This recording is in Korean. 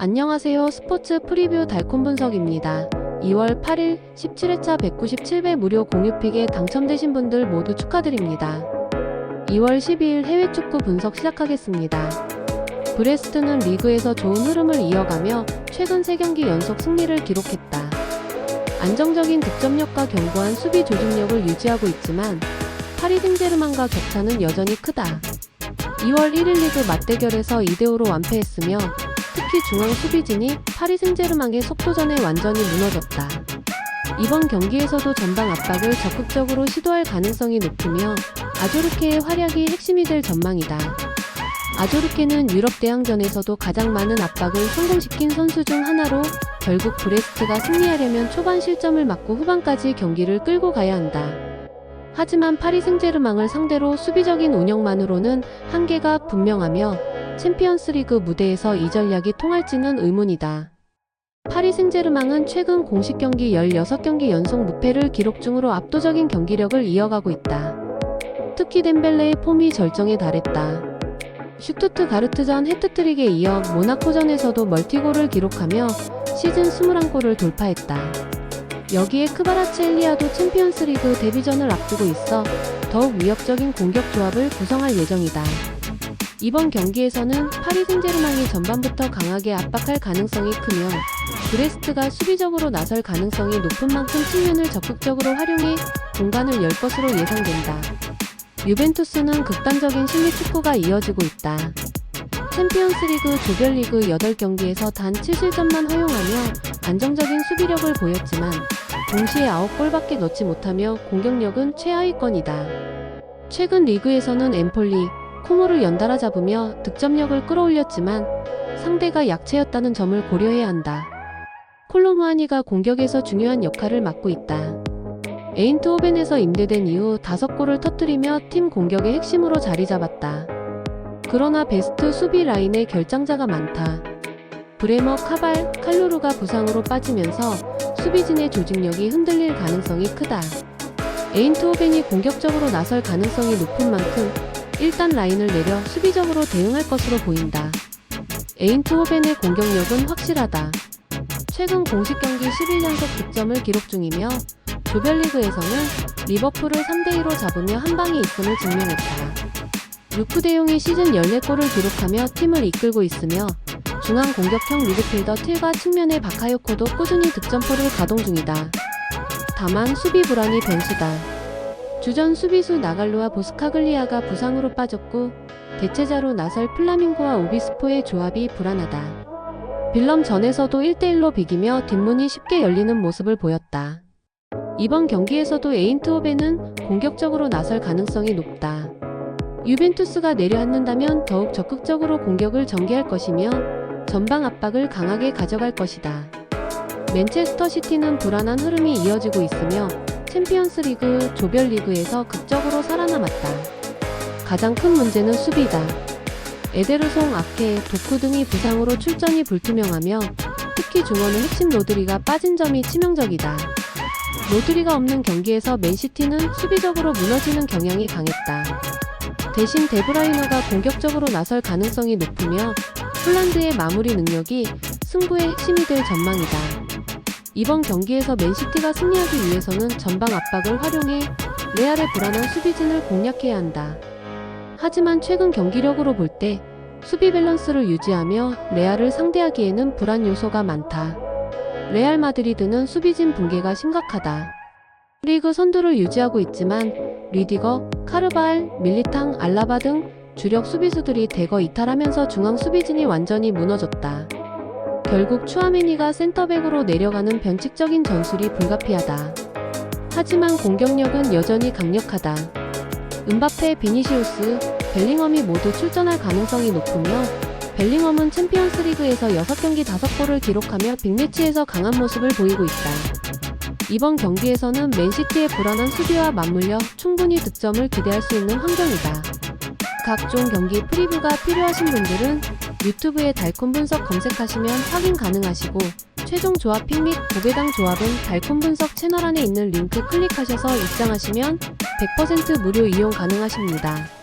안녕하세요. 스포츠 프리뷰 달콤 분석입니다. 2월 8일 17회차 197회 무료 공유픽에 당첨되신 분들 모두 축하드립니다. 2월 12일 해외 축구 분석 시작하겠습니다. 브레스트는 리그에서 좋은 흐름을 이어가며 최근 3경기 연속 승리를 기록했다. 안정적인 득점력과 견고한 수비 조직력을 유지하고 있지만 파리 생제르맹과 격차는 여전히 크다. 2월 1일 리그 맞대결에서 2대5로 완패했으며 특히 중앙 수비진이 파리 생제르맹의 속도전에 완전히 무너졌다. 이번 경기에서도 전방 압박을 적극적으로 시도할 가능성이 높으며 아조르케의 활약이 핵심이 될 전망이다. 아조르케는 유럽 대항전에서도 가장 많은 압박을 성공시킨 선수 중 하나로 결국 브레스트가 승리하려면 초반 실점을 막고 후반까지 경기를 끌고 가야 한다. 하지만 파리 생제르맹을 상대로 수비적인 운영만으로는 한계가 분명하며 챔피언스리그 무대에서 이 전략이 통할지는 의문이다. 파리 생제르맹은 최근 공식 경기 16경기 연속 무패를 기록 중으로 압도적인 경기력을 이어가고 있다. 특히 덴벨레의 폼이 절정에 달했다. 슈투트가르트전 해트트릭에 이어 모나코전에서도 멀티골을 기록하며 시즌 21골을 돌파했다. 여기에 크바라츠엘리아도 챔피언스리그 데뷔전을 앞두고 있어 더욱 위협적인 공격 조합을 구성할 예정이다. 이번 경기에서는 파리 생제르맹이 전반부터 강하게 압박할 가능성이 크며 브레스트가 수비적으로 나설 가능성이 높은 만큼 측면을 적극적으로 활용해 공간을 열 것으로 예상된다. 유벤투스는 극단적인 심리 축구가 이어지고 있다. 챔피언스리그 조별리그 8경기에서 단 7실점만 허용하며 안정적인 수비력을 보였지만 동시에 9골밖에 넣지 못하며 공격력은 최하위권이다. 최근 리그에서는 엠폴리, 코모를 연달아 잡으며 득점력을 끌어올렸지만 상대가 약체였다는 점을 고려해야 한다. 콜로무아니가 공격에서 중요한 역할을 맡고 있다. 에인트호벤에서 임대된 이후 5골을 터뜨리며 팀 공격의 핵심으로 자리 잡았다. 그러나 베스트 수비 라인에 결장자가 많다. 브레머, 카발, 칼루르가 부상으로 빠지면서 수비진의 조직력이 흔들릴 가능성이 크다. 에인트호벤이 공격적으로 나설 가능성이 높은 만큼 일단 라인을 내려 수비적으로 대응할 것으로 보인다. 에인트호벤의 공격력은 확실하다. 최근 공식 경기 11연속 득점을 기록 중이며 조별리그에서는 리버풀을 3대2로 잡으며 한 방에 있음을 증명했다. 루크 데용이 시즌 14골을 기록하며 팀을 이끌고 있으며 중앙 공격형 미드필더 틸과 측면의 바카요코도 꾸준히 득점포를 가동 중이다. 다만 수비 불안이 변수다. 주전 수비수 나갈루와 보스카글리아가 부상으로 빠졌고 대체자로 나설 플라밍고와 오비스포의 조합이 불안하다. 빌럼전에서도 1대1로 비기며 뒷문이 쉽게 열리는 모습을 보였다. 이번 경기에서도 에인트호벤은 공격적으로 나설 가능성이 높다. 유벤투스가 내려앉는다면 더욱 적극적으로 공격을 전개할 것이며 전방 압박을 강하게 가져갈 것이다. 맨체스터 시티는 불안한 흐름이 이어지고 있으며 챔피언스리그 조별리그에서 극적으로 살아남았다. 가장 큰 문제는 수비다. 에데르송, 아케, 도쿠 등이 부상으로 출전이 불투명하며 특히 중원의 핵심 로드리가 빠진 점이 치명적이다. 로드리가 없는 경기에서 맨시티는 수비적으로 무너지는 경향이 강했다. 대신 데브라이너가 공격적으로 나설 가능성이 높으며 홀란드의 마무리 능력이 승부의 핵심이 될 전망이다. 이번 경기에서 맨시티가 승리하기 위해서는 전방 압박을 활용해 레알의 불안한 수비진을 공략해야 한다. 하지만 최근 경기력으로 볼 때 수비 밸런스를 유지하며 레알을 상대하기에는 불안 요소가 많다. 레알 마드리드는 수비진 붕괴가 심각하다. 리그 선두를 유지하고 있지만 리디거, 카르바알, 밀리탕, 알라바 등 주력 수비수들이 대거 이탈하면서 중앙 수비진이 완전히 무너졌다. 결국 추아메니가 센터백으로 내려가는 변칙적인 전술이 불가피하다. 하지만 공격력은 여전히 강력하다. 은바페, 비니시우스, 벨링엄이 모두 출전할 가능성이 높으며 벨링엄은 챔피언스리그에서 6경기 5골을 기록하며 빅매치에서 강한 모습을 보이고 있다. 이번 경기에서는 맨시티의 불안한 수비와 맞물려 충분히 득점을 기대할 수 있는 환경이다. 각종 경기 프리뷰가 필요하신 분들은 유튜브에 달콤 분석 검색하시면 확인 가능하시고 최종 조합 픽 및 고배당 조합은 달콤 분석 채널 안에 있는 링크 클릭하셔서 입장하시면 100% 무료 이용 가능하십니다.